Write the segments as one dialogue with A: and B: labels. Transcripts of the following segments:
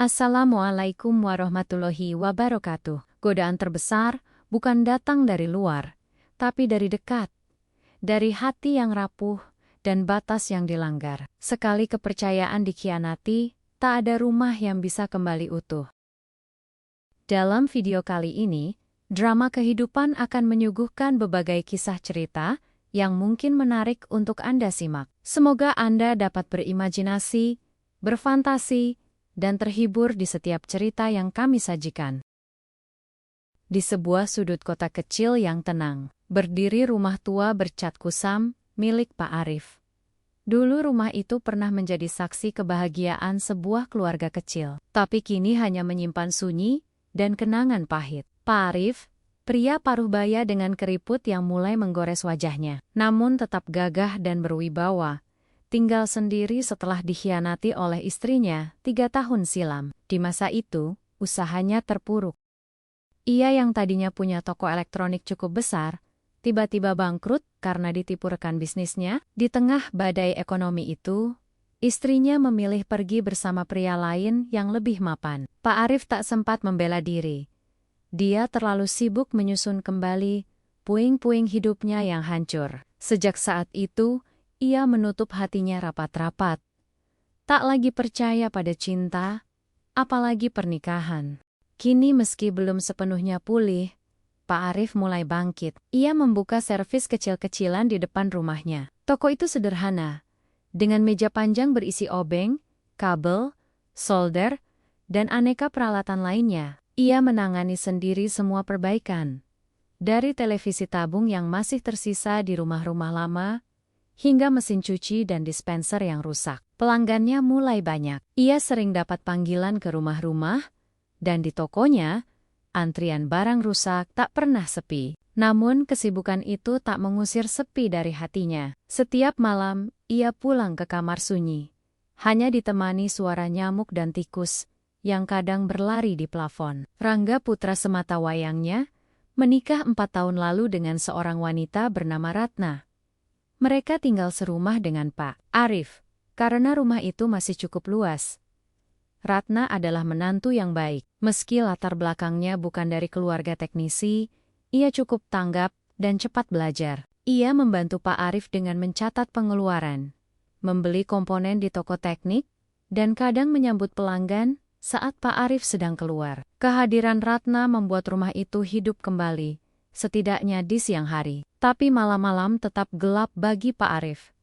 A: Assalamualaikum warahmatullahi wabarakatuh. Godaan terbesar bukan datang dari luar, tapi dari dekat. Dari hati yang rapuh dan batas yang dilanggar. Sekali kepercayaan dikhianati, tak ada rumah yang bisa kembali utuh. Dalam video kali ini, drama kehidupan akan menyuguhkan berbagai kisah cerita yang mungkin menarik untuk Anda simak. Semoga Anda dapat berimajinasi, berfantasi, dan terhibur di setiap cerita yang kami sajikan. Di sebuah sudut kota kecil yang tenang, berdiri rumah tua bercat kusam milik Pak Arif. Dulu rumah itu pernah menjadi saksi kebahagiaan sebuah keluarga kecil, tapi kini hanya menyimpan sunyi dan kenangan pahit. Pak Arif, pria paruh baya dengan keriput yang mulai menggores wajahnya, namun tetap gagah dan berwibawa, tinggal sendiri setelah dikhianati oleh istrinya 3 tahun silam. Di masa itu, usahanya terpuruk. Ia yang tadinya punya toko elektronik cukup besar, tiba-tiba bangkrut karena ditipu rekan bisnisnya. Di tengah badai ekonomi itu, istrinya memilih pergi bersama pria lain yang lebih mapan. Pak Arif tak sempat membela diri. Dia terlalu sibuk menyusun kembali puing-puing hidupnya yang hancur. Sejak saat itu, ia menutup hatinya rapat-rapat. Tak lagi percaya pada cinta, apalagi pernikahan. Kini meski belum sepenuhnya pulih, Pak Arif mulai bangkit. Ia membuka servis kecil-kecilan di depan rumahnya. Toko itu sederhana, dengan meja panjang berisi obeng, kabel, solder, dan aneka peralatan lainnya. Ia menangani sendiri semua perbaikan. Dari televisi tabung yang masih tersisa di rumah-rumah lama, hingga mesin cuci dan dispenser yang rusak. Pelanggannya mulai banyak. Ia sering dapat panggilan ke rumah-rumah, dan di tokonya, antrian barang rusak tak pernah sepi. Namun kesibukan itu tak mengusir sepi dari hatinya. Setiap malam, ia pulang ke kamar sunyi. Hanya ditemani suara nyamuk dan tikus, yang kadang berlari di plafon. Rangga putra sematawayangnya, menikah 4 tahun lalu dengan seorang wanita bernama Ratna. Mereka tinggal serumah dengan Pak Arif, karena rumah itu masih cukup luas. Ratna adalah menantu yang baik. Meski latar belakangnya bukan dari keluarga teknisi, ia cukup tanggap dan cepat belajar. Ia membantu Pak Arif dengan mencatat pengeluaran, membeli komponen di toko teknik, dan kadang menyambut pelanggan saat Pak Arif sedang keluar. Kehadiran Ratna membuat rumah itu hidup kembali, setidaknya di siang hari. Tapi malam-malam tetap gelap bagi Pak Arif.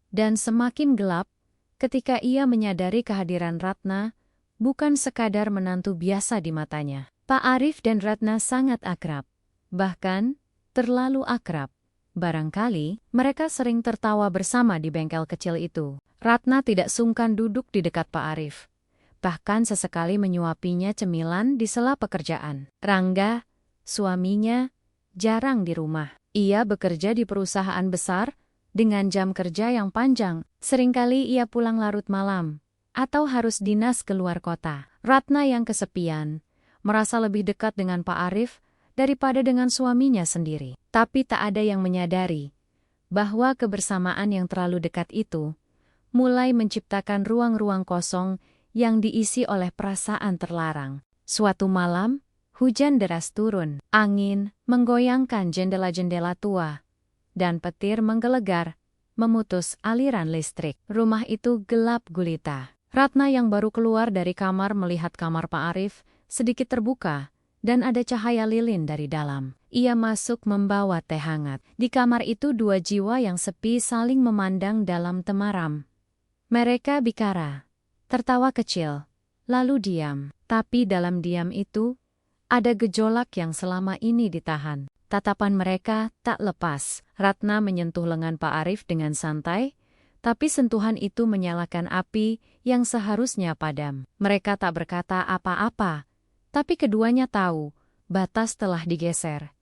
A: Dan semakin gelap, ketika ia menyadari kehadiran Ratna, bukan sekadar menantu biasa di matanya. Pak Arif dan Ratna sangat akrab. Bahkan, terlalu akrab. Barangkali, mereka sering tertawa bersama di bengkel kecil itu. Ratna tidak sungkan duduk di dekat Pak Arif. Bahkan sesekali menyuapinya cemilan di sela pekerjaan. Rangga, suaminya, jarang di rumah. Ia bekerja di perusahaan besar, dengan jam kerja yang panjang. Seringkali ia pulang larut malam, atau harus dinas keluar kota. Ratna yang kesepian, merasa lebih dekat dengan Pak Arif daripada dengan suaminya sendiri. Tapi tak ada yang menyadari bahwa kebersamaan yang terlalu dekat itu mulai menciptakan ruang-ruang kosong yang diisi oleh perasaan terlarang. Suatu malam, hujan deras turun, angin menggoyangkan jendela-jendela tua, dan petir menggelegar, memutus aliran listrik. Rumah itu gelap gulita. Ratna yang baru keluar dari kamar melihat kamar Pak Arif sedikit terbuka, dan ada cahaya lilin dari dalam. Ia masuk membawa teh hangat. Di kamar itu 2 jiwa yang sepi saling memandang dalam temaram. Mereka bicara, tertawa kecil, lalu diam. Tapi dalam diam itu, ada gejolak yang selama ini ditahan. Tatapan mereka tak lepas. Ratna menyentuh lengan Pak Arif dengan santai, tapi sentuhan itu menyalakan api yang seharusnya padam. Mereka tak berkata apa-apa, tapi keduanya tahu batas telah digeser.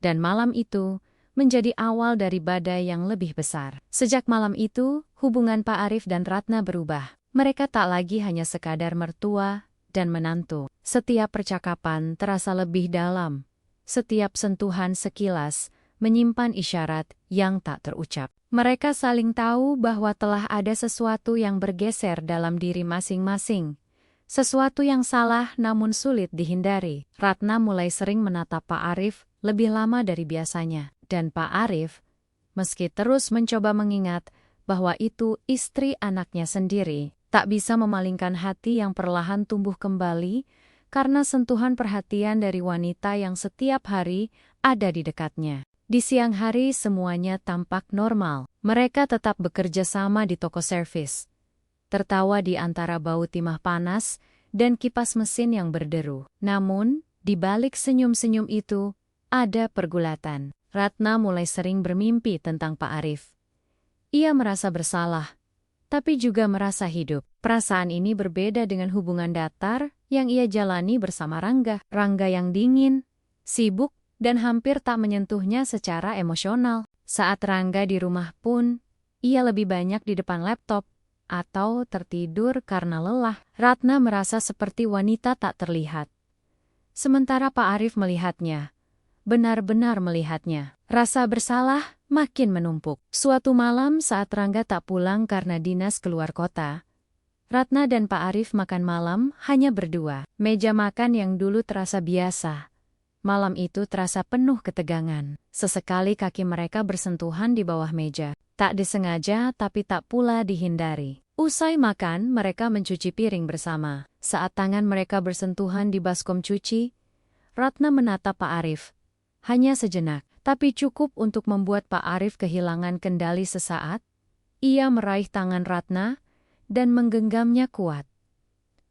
A: Dan malam itu menjadi awal dari badai yang lebih besar. Sejak malam itu, hubungan Pak Arif dan Ratna berubah. Mereka tak lagi hanya sekadar mertua dan menantu. Setiap percakapan terasa lebih dalam. Setiap sentuhan sekilas menyimpan isyarat yang tak terucap. Mereka saling tahu bahwa telah ada sesuatu yang bergeser dalam diri masing-masing. Sesuatu yang salah namun sulit dihindari. Ratna mulai sering menatap Pak Arif lebih lama dari biasanya. Dan Pak Arif, meski terus mencoba mengingat bahwa itu istri anaknya sendiri, tak bisa memalingkan hati yang perlahan tumbuh kembali karena sentuhan perhatian dari wanita yang setiap hari ada di dekatnya. Di siang hari semuanya tampak normal. Mereka tetap bekerja sama di toko servis. Tertawa di antara bau timah panas dan kipas mesin yang berderu. Namun, di balik senyum-senyum itu, ada pergulatan. Ratna mulai sering bermimpi tentang Pak Arif. Ia merasa bersalah, tapi juga merasa hidup. Perasaan ini berbeda dengan hubungan datar yang ia jalani bersama Rangga. Rangga yang dingin, sibuk, dan hampir tak menyentuhnya secara emosional. Saat Rangga di rumah pun, ia lebih banyak di depan laptop atau tertidur karena lelah. Ratna merasa seperti wanita tak terlihat. Sementara Pak Arif melihatnya, benar-benar melihatnya. Rasa bersalah makin menumpuk. Suatu malam saat Rangga tak pulang karena dinas keluar kota, Ratna dan Pak Arif makan malam hanya berdua. Meja makan yang dulu terasa biasa, malam itu terasa penuh ketegangan. Sesekali kaki mereka bersentuhan di bawah meja. Tak disengaja tapi tak pula dihindari. Usai makan, mereka mencuci piring bersama. Saat tangan mereka bersentuhan di baskom cuci, Ratna menatap Pak Arif. Hanya sejenak, tapi cukup untuk membuat Pak Arif kehilangan kendali sesaat. Ia meraih tangan Ratna dan menggenggamnya kuat.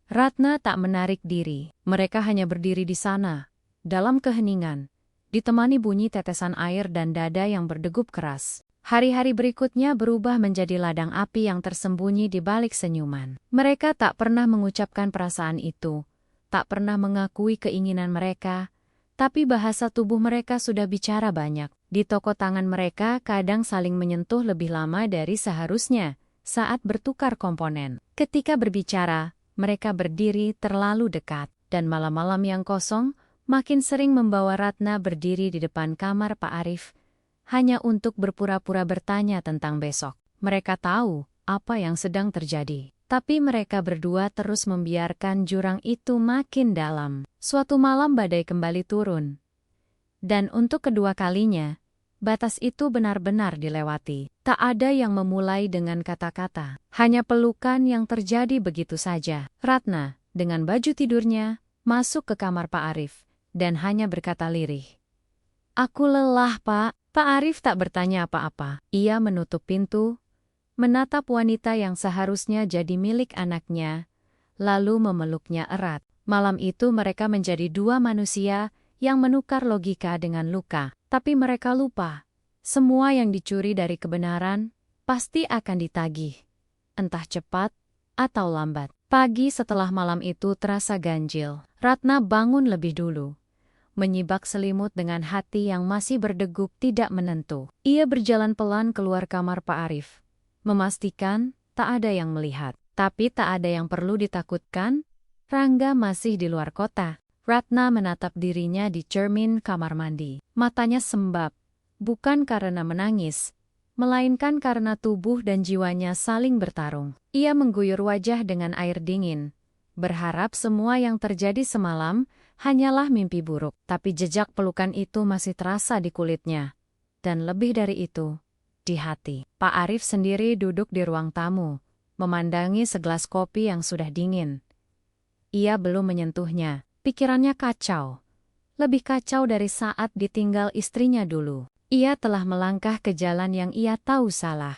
A: Ratna tak menarik diri. Mereka hanya berdiri di sana, dalam keheningan, ditemani bunyi tetesan air dan dada yang berdegup keras. Hari-hari berikutnya berubah menjadi ladang api yang tersembunyi di balik senyuman. Mereka tak pernah mengucapkan perasaan itu, tak pernah mengakui keinginan mereka, tapi bahasa tubuh mereka sudah bicara banyak. Di toko tangan mereka kadang saling menyentuh lebih lama dari seharusnya saat bertukar komponen. Ketika berbicara, mereka berdiri terlalu dekat, dan malam-malam yang kosong makin sering membawa Ratna berdiri di depan kamar Pak Arif, hanya untuk berpura-pura bertanya tentang besok. Mereka tahu apa yang sedang terjadi, tapi mereka berdua terus membiarkan jurang itu makin dalam. Suatu malam badai kembali turun, dan untuk kedua kalinya, batas itu benar-benar dilewati. Tak ada yang memulai dengan kata-kata, hanya pelukan yang terjadi begitu saja. Ratna, dengan baju tidurnya, masuk ke kamar Pak Arif, dan hanya berkata lirih, "Aku lelah, Pak." Pak Arif tak bertanya apa-apa. Ia menutup pintu, menatap wanita yang seharusnya jadi milik anaknya, lalu memeluknya erat. Malam itu mereka menjadi dua manusia yang menukar logika dengan luka. Tapi mereka lupa, semua yang dicuri dari kebenaran pasti akan ditagih, entah cepat atau lambat. Pagi setelah malam itu terasa ganjil. Ratna bangun lebih dulu, menyibak selimut dengan hati yang masih berdegup tidak menentu. Ia berjalan pelan keluar kamar Pak Arif, memastikan tak ada yang melihat. Tapi tak ada yang perlu ditakutkan, Rangga masih di luar kota. Ratna menatap dirinya di cermin kamar mandi. Matanya sembab, bukan karena menangis, melainkan karena tubuh dan jiwanya saling bertarung. Ia mengguyur wajah dengan air dingin, berharap semua yang terjadi semalam hanyalah mimpi buruk. Tapi jejak pelukan itu masih terasa di kulitnya. Dan lebih dari itu, di hati. Pak Arif sendiri duduk di ruang tamu, memandangi segelas kopi yang sudah dingin. Ia belum menyentuhnya. Pikirannya kacau. Lebih kacau dari saat ditinggal istrinya dulu. Ia telah melangkah ke jalan yang ia tahu salah.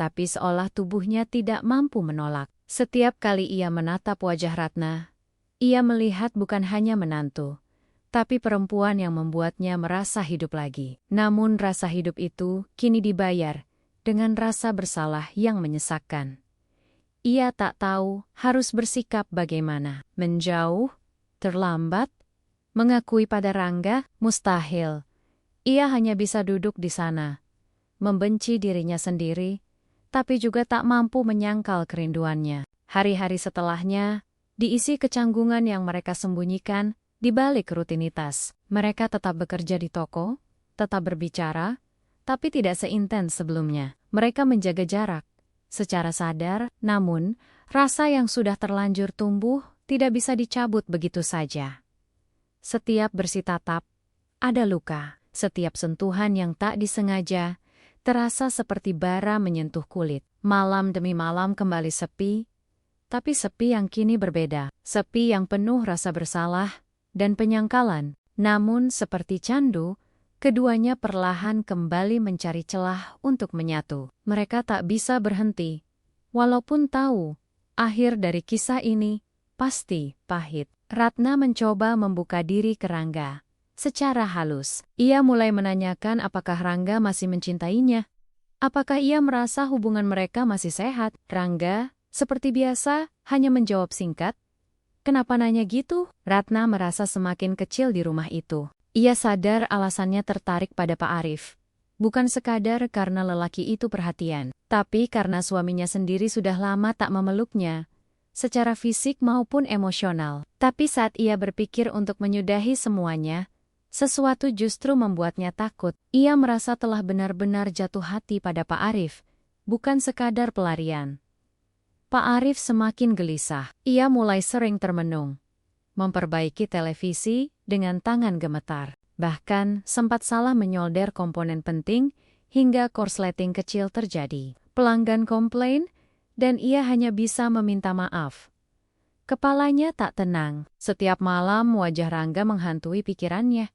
A: Tapi seolah tubuhnya tidak mampu menolak. Setiap kali ia menatap wajah Ratna, ia melihat bukan hanya menantu, tapi perempuan yang membuatnya merasa hidup lagi. Namun rasa hidup itu kini dibayar dengan rasa bersalah yang menyesakkan. Ia tak tahu harus bersikap bagaimana. Menjauh, terlambat, mengakui pada Rangga, mustahil. Ia hanya bisa duduk di sana, membenci dirinya sendiri, tapi juga tak mampu menyangkal kerinduannya. Hari-hari setelahnya diisi kecanggungan yang mereka sembunyikan di balik rutinitas. Mereka tetap bekerja di toko, tetap berbicara, tapi tidak seintens sebelumnya. Mereka menjaga jarak secara sadar, namun Rasa yang sudah terlanjur tumbuh tidak bisa dicabut begitu saja. Setiap bersih tatap, ada luka. Setiap sentuhan yang tak disengaja, terasa seperti bara menyentuh kulit. Malam demi malam kembali sepi, tapi sepi yang kini berbeda. Sepi yang penuh rasa bersalah dan penyangkalan. Namun seperti candu, keduanya perlahan kembali mencari celah untuk menyatu. Mereka tak bisa berhenti, walaupun tahu akhir dari kisah ini pasti pahit. Ratna mencoba membuka diri ke Rangga. Secara halus, ia mulai menanyakan apakah Rangga masih mencintainya. Apakah ia merasa hubungan mereka masih sehat? Rangga, seperti biasa, hanya menjawab singkat. Kenapa nanya gitu? Ratna merasa semakin kecil di rumah itu. Ia sadar alasannya tertarik pada Pak Arif. Bukan sekadar karena lelaki itu perhatian, tapi karena suaminya sendiri sudah lama tak memeluknya, secara fisik maupun emosional. Tapi saat ia berpikir untuk menyudahi semuanya, sesuatu justru membuatnya takut. Ia merasa telah benar-benar jatuh hati pada Pak Arif, bukan sekadar pelarian. Pak Arif semakin gelisah. Ia mulai sering termenung, memperbaiki televisi dengan tangan gemetar. Bahkan sempat salah menyolder komponen penting hingga korsleting kecil terjadi. Pelanggan komplain, dan ia hanya bisa meminta maaf. Kepalanya tak tenang. Setiap malam wajah Rangga menghantui pikirannya.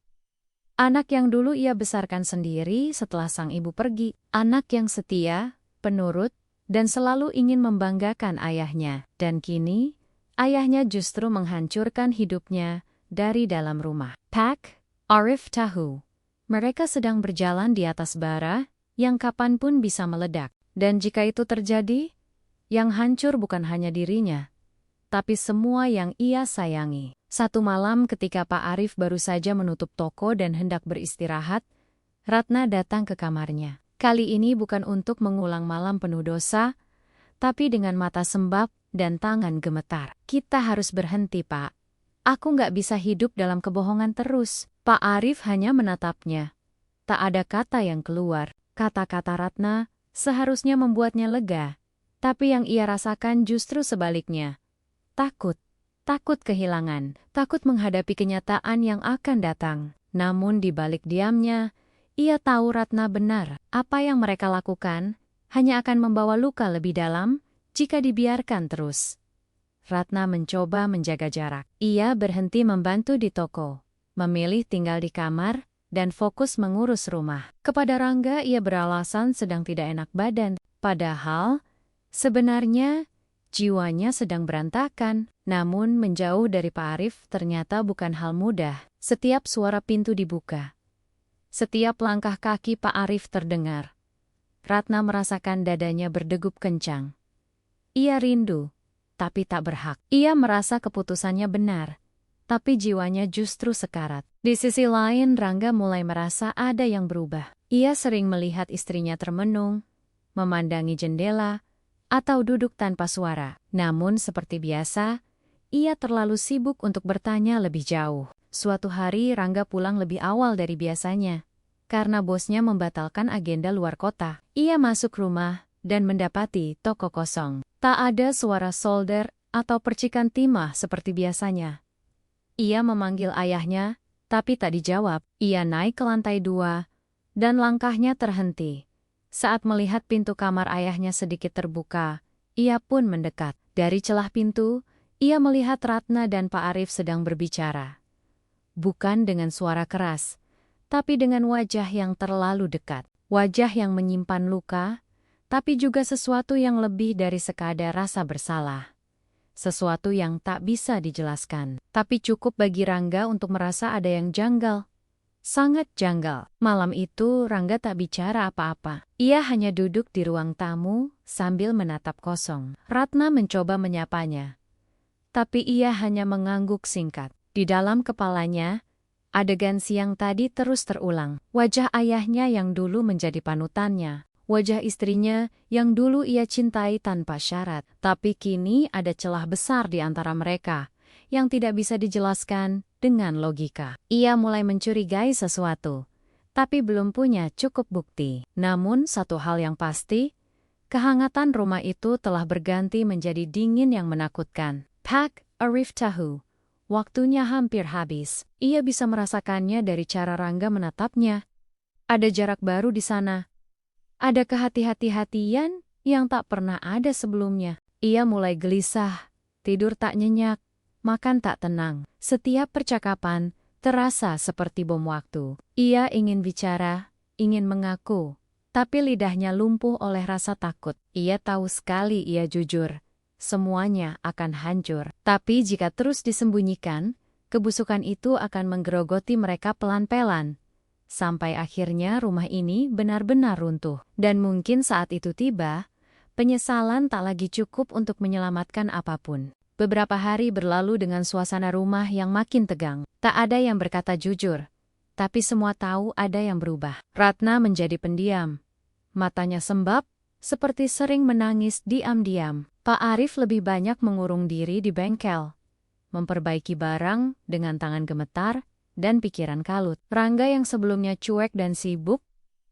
A: Anak yang dulu ia besarkan sendiri setelah sang ibu pergi. Anak yang setia, penurut, dan selalu ingin membanggakan ayahnya. Dan kini, ayahnya justru menghancurkan hidupnya dari dalam rumah. Pak Arif tahu, mereka sedang berjalan di atas bara yang kapanpun bisa meledak. Dan jika itu terjadi, yang hancur bukan hanya dirinya, tapi semua yang ia sayangi. Satu malam ketika Pak Arif baru saja menutup toko dan hendak beristirahat, Ratna datang ke kamarnya. Kali ini bukan untuk mengulang malam penuh dosa, tapi dengan mata sembab dan tangan gemetar. Kita harus berhenti, Pak. Aku nggak bisa hidup dalam kebohongan terus. Pak Arif hanya menatapnya. Tak ada kata yang keluar. Kata-kata Ratna seharusnya membuatnya lega. Tapi yang ia rasakan justru sebaliknya. Takut. Takut kehilangan. Takut menghadapi kenyataan yang akan datang. Namun di balik diamnya, ia tahu Ratna benar. Apa yang mereka lakukan hanya akan membawa luka lebih dalam jika dibiarkan terus. Ratna mencoba menjaga jarak. Ia berhenti membantu di toko, memilih tinggal di kamar, dan fokus mengurus rumah. Kepada Rangga ia beralasan sedang tidak enak badan. Padahal sebenarnya, jiwanya sedang berantakan. Namun menjauh dari Pak Arif ternyata bukan hal mudah. Setiap suara pintu dibuka, setiap langkah kaki Pak Arif terdengar. Ratna merasakan dadanya berdegup kencang. Ia rindu, tapi tak berhak. Ia merasa keputusannya benar, tapi jiwanya justru sekarat. Di sisi lain, Rangga mulai merasa ada yang berubah. Ia sering melihat istrinya termenung, memandangi jendela, atau duduk tanpa suara. Namun seperti biasa, ia terlalu sibuk untuk bertanya lebih jauh. Suatu hari Rangga pulang lebih awal dari biasanya, karena bosnya membatalkan agenda luar kota. Ia masuk rumah dan mendapati toko kosong. Tak ada suara solder atau percikan timah seperti biasanya. Ia memanggil ayahnya, tapi tak dijawab. Ia naik ke lantai 2, dan langkahnya terhenti. Saat melihat pintu kamar ayahnya sedikit terbuka, ia pun mendekat. Dari celah pintu, ia melihat Ratna dan Pak Arif sedang berbicara. Bukan dengan suara keras, tapi dengan wajah yang terlalu dekat. Wajah yang menyimpan luka, tapi juga sesuatu yang lebih dari sekadar rasa bersalah. Sesuatu yang tak bisa dijelaskan. Tapi cukup bagi Rangga untuk merasa ada yang janggal. Sangat janggal. Malam itu Rangga tak bicara apa-apa. Ia hanya duduk di ruang tamu sambil menatap kosong. Ratna mencoba menyapanya, tapi ia hanya mengangguk singkat. Di dalam kepalanya, adegan siang tadi terus terulang. Wajah ayahnya yang dulu menjadi panutannya. Wajah istrinya yang dulu ia cintai tanpa syarat. Tapi kini ada celah besar di antara mereka yang tidak bisa dijelaskan dengan logika. Ia mulai mencurigai sesuatu, tapi belum punya cukup bukti. Namun satu hal yang pasti, Kehangatan rumah itu telah berganti menjadi dingin yang menakutkan. Pak Arif tahu, waktunya hampir habis. Ia bisa merasakannya dari cara Rangga menatapnya. Ada jarak baru di sana. Ada kehati-hati-hatian yang tak pernah ada sebelumnya. Ia mulai gelisah, tidur tak nyenyak, makan tak tenang. Setiap percakapan terasa seperti bom waktu. Ia ingin bicara, ingin mengaku, tapi lidahnya lumpuh oleh rasa takut. Ia tahu sekali ia jujur. Semuanya akan hancur. Tapi jika terus disembunyikan, kebusukan itu akan menggerogoti mereka pelan-pelan. Sampai akhirnya rumah ini benar-benar runtuh. Dan mungkin saat itu tiba, penyesalan tak lagi cukup untuk menyelamatkan apapun. Beberapa hari berlalu dengan suasana rumah yang makin tegang. Tak ada yang berkata jujur. Tapi semua tahu ada yang berubah. Ratna menjadi pendiam. Matanya sembab, seperti sering menangis diam-diam. Pak Arif lebih banyak mengurung diri di bengkel. Memperbaiki barang dengan tangan gemetar dan pikiran kalut. Rangga yang sebelumnya cuek dan sibuk,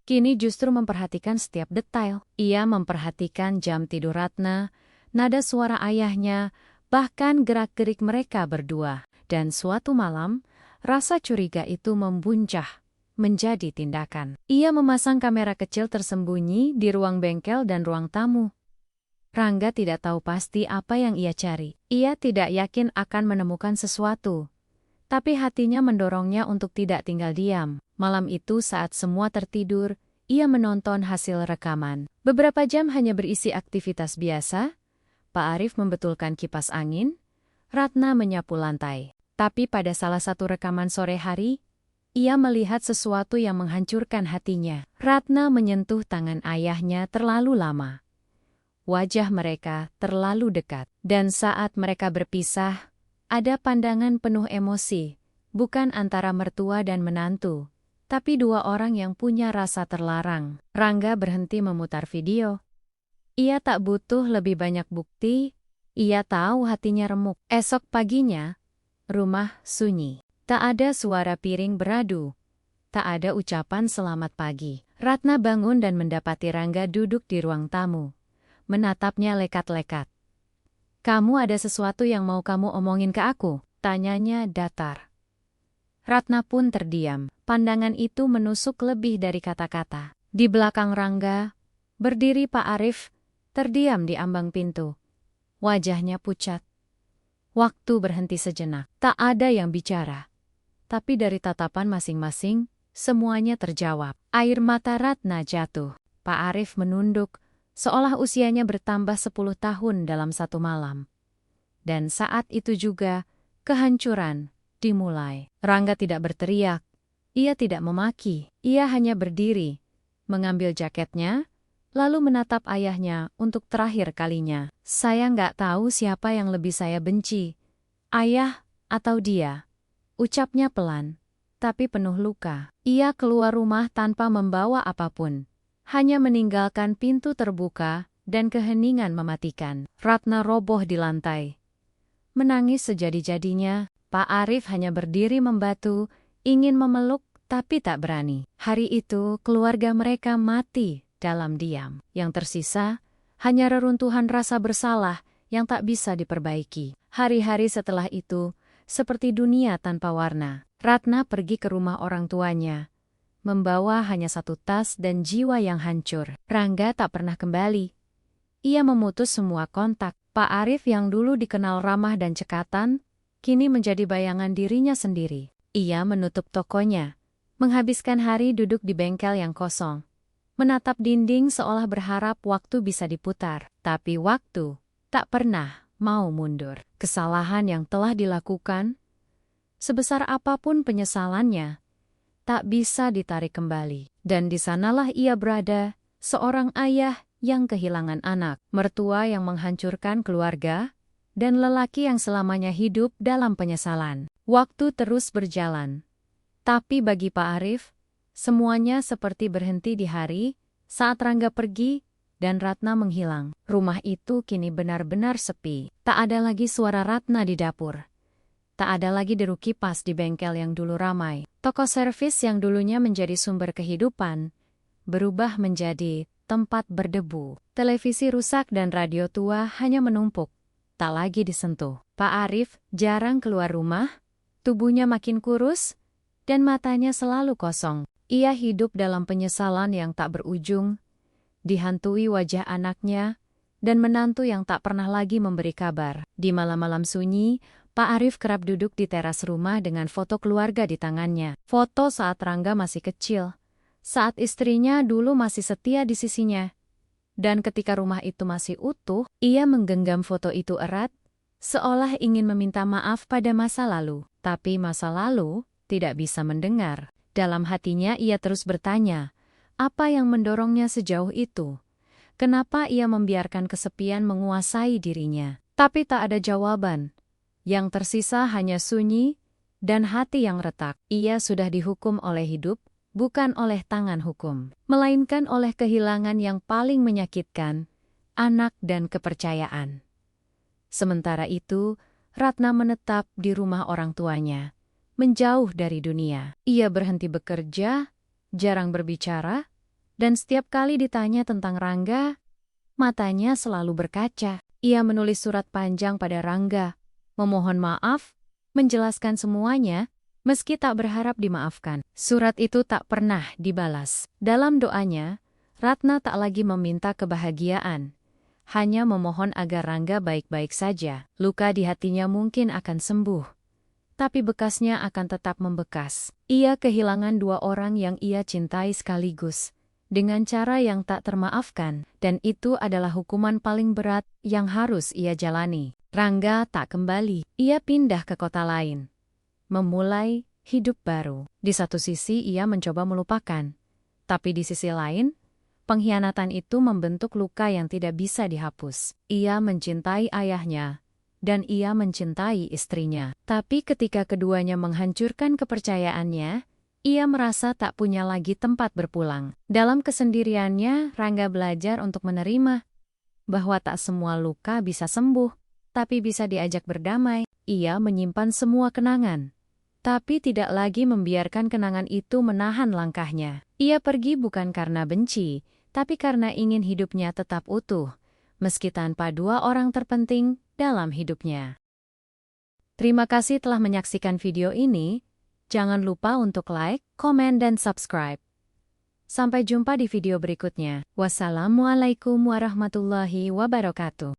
A: kini justru memperhatikan setiap detail. Ia memperhatikan jam tidur Ratna, nada suara ayahnya, bahkan gerak-gerik mereka berdua. Dan suatu malam, rasa curiga itu membuncah menjadi tindakan. Ia memasang kamera kecil tersembunyi di ruang bengkel dan ruang tamu. Rangga tidak tahu pasti apa yang ia cari. Ia tidak yakin akan menemukan sesuatu. Tapi hatinya mendorongnya untuk tidak tinggal diam. Malam itu saat semua tertidur, ia menonton hasil rekaman. Beberapa jam hanya berisi aktivitas biasa. Pak Arif membetulkan kipas angin. Ratna menyapu lantai. Tapi pada salah satu rekaman sore hari, ia melihat sesuatu yang menghancurkan hatinya. Ratna menyentuh tangan ayahnya terlalu lama. Wajah mereka terlalu dekat. Dan saat mereka berpisah, ada pandangan penuh emosi, bukan antara mertua dan menantu, tapi dua orang yang punya rasa terlarang. Rangga berhenti memutar video. Ia tak butuh lebih banyak bukti, ia tahu hatinya remuk. Esok paginya, rumah sunyi. Tak ada suara piring beradu. Tak ada ucapan selamat pagi. Ratna bangun dan mendapati Rangga duduk di ruang tamu. Menatapnya lekat-lekat. "Kamu ada sesuatu yang mau kamu omongin ke aku?" tanyanya datar. Ratna pun terdiam. Pandangan itu menusuk lebih dari kata-kata. Di belakang Rangga, berdiri Pak Arif, terdiam di ambang pintu. Wajahnya pucat. Waktu berhenti sejenak. Tak ada yang bicara. Tapi dari tatapan masing-masing, semuanya terjawab. Air mata Ratna jatuh. Pak Arif menunduk, seolah usianya bertambah 10 tahun dalam satu malam. Dan saat itu juga, kehancuran dimulai. Rangga tidak berteriak. Ia tidak memaki. Ia hanya berdiri, mengambil jaketnya, lalu menatap ayahnya untuk terakhir kalinya. "Saya nggak tahu siapa yang lebih saya benci, ayah atau dia," ucapnya pelan, tapi penuh luka. Ia keluar rumah tanpa membawa apapun. Hanya meninggalkan pintu terbuka dan keheningan mematikan. Ratna roboh di lantai. Menangis sejadi-jadinya, Pak Arif hanya berdiri membatu, ingin memeluk tapi tak berani. Hari itu keluarga mereka mati dalam diam. Yang tersisa hanya reruntuhan rasa bersalah yang tak bisa diperbaiki. Hari-hari setelah itu, seperti dunia tanpa warna. Ratna pergi ke rumah orang tuanya, membawa hanya satu tas dan jiwa yang hancur. Rangga tak pernah kembali. Ia memutus semua kontak. Pak Arif yang dulu dikenal ramah dan cekatan, kini menjadi bayangan dirinya sendiri. Ia menutup tokonya, menghabiskan hari duduk di bengkel yang kosong, menatap dinding seolah berharap waktu bisa diputar. Tapi waktu tak pernah mau mundur. Kesalahan yang telah dilakukan, sebesar apapun penyesalannya, tak bisa ditarik kembali. Dan di sanalah ia berada, seorang ayah yang kehilangan anak, mertua yang menghancurkan keluarga, dan lelaki yang selamanya hidup dalam penyesalan. Waktu terus berjalan. Tapi bagi Pak Arif, semuanya seperti berhenti di hari saat Rangga pergi dan Ratna menghilang. Rumah itu kini benar-benar sepi. Tak ada lagi suara Ratna di dapur. Tak ada lagi deru kipas di bengkel yang dulu ramai. Toko servis yang dulunya menjadi sumber kehidupan, berubah menjadi tempat berdebu. Televisi rusak dan radio tua hanya menumpuk, tak lagi disentuh. Pak Arif jarang keluar rumah, tubuhnya makin kurus, dan matanya selalu kosong. Ia hidup dalam penyesalan yang tak berujung, dihantui wajah anaknya, dan menantu yang tak pernah lagi memberi kabar. Di malam-malam sunyi, Pak Arif kerap duduk di teras rumah dengan foto keluarga di tangannya. Foto saat Rangga masih kecil, saat istrinya dulu masih setia di sisinya. Dan ketika rumah itu masih utuh, ia menggenggam foto itu erat, seolah ingin meminta maaf pada masa lalu. Tapi masa lalu tidak bisa mendengar. Dalam hatinya ia terus bertanya, apa yang mendorongnya sejauh itu? Kenapa ia membiarkan kesepian menguasai dirinya? Tapi tak ada jawaban. Yang tersisa hanya sunyi dan hati yang retak. Ia sudah dihukum oleh hidup, bukan oleh tangan hukum, melainkan oleh kehilangan yang paling menyakitkan, anak dan kepercayaan. Sementara itu, Ratna menetap di rumah orang tuanya, menjauh dari dunia. Ia berhenti bekerja, jarang berbicara, dan setiap kali ditanya tentang Rangga, matanya selalu berkaca. Ia menulis surat panjang pada Rangga, memohon maaf, menjelaskan semuanya, meski tak berharap dimaafkan. Surat itu tak pernah dibalas. Dalam doanya, Ratna tak lagi meminta kebahagiaan, hanya memohon agar Rangga baik-baik saja. Luka di hatinya mungkin akan sembuh, tapi bekasnya akan tetap membekas. Ia kehilangan dua orang yang ia cintai sekaligus, dengan cara yang tak termaafkan, dan itu adalah hukuman paling berat yang harus ia jalani. Rangga tak kembali. Ia pindah ke kota lain, memulai hidup baru. Di satu sisi ia mencoba melupakan, tapi di sisi lain, pengkhianatan itu membentuk luka yang tidak bisa dihapus. Ia mencintai ayahnya, dan ia mencintai istrinya. Tapi ketika keduanya menghancurkan kepercayaannya, ia merasa tak punya lagi tempat berpulang. Dalam kesendiriannya, Rangga belajar untuk menerima bahwa tak semua luka bisa sembuh, tapi bisa diajak berdamai. Ia menyimpan semua kenangan, tapi tidak lagi membiarkan kenangan itu menahan langkahnya. Ia pergi bukan karena benci, tapi karena ingin hidupnya tetap utuh, meski tanpa dua orang terpenting dalam hidupnya. Terima kasih telah menyaksikan video ini. Jangan lupa untuk like, komen, dan subscribe. Sampai jumpa di video berikutnya. Wassalamualaikum warahmatullahi wabarakatuh.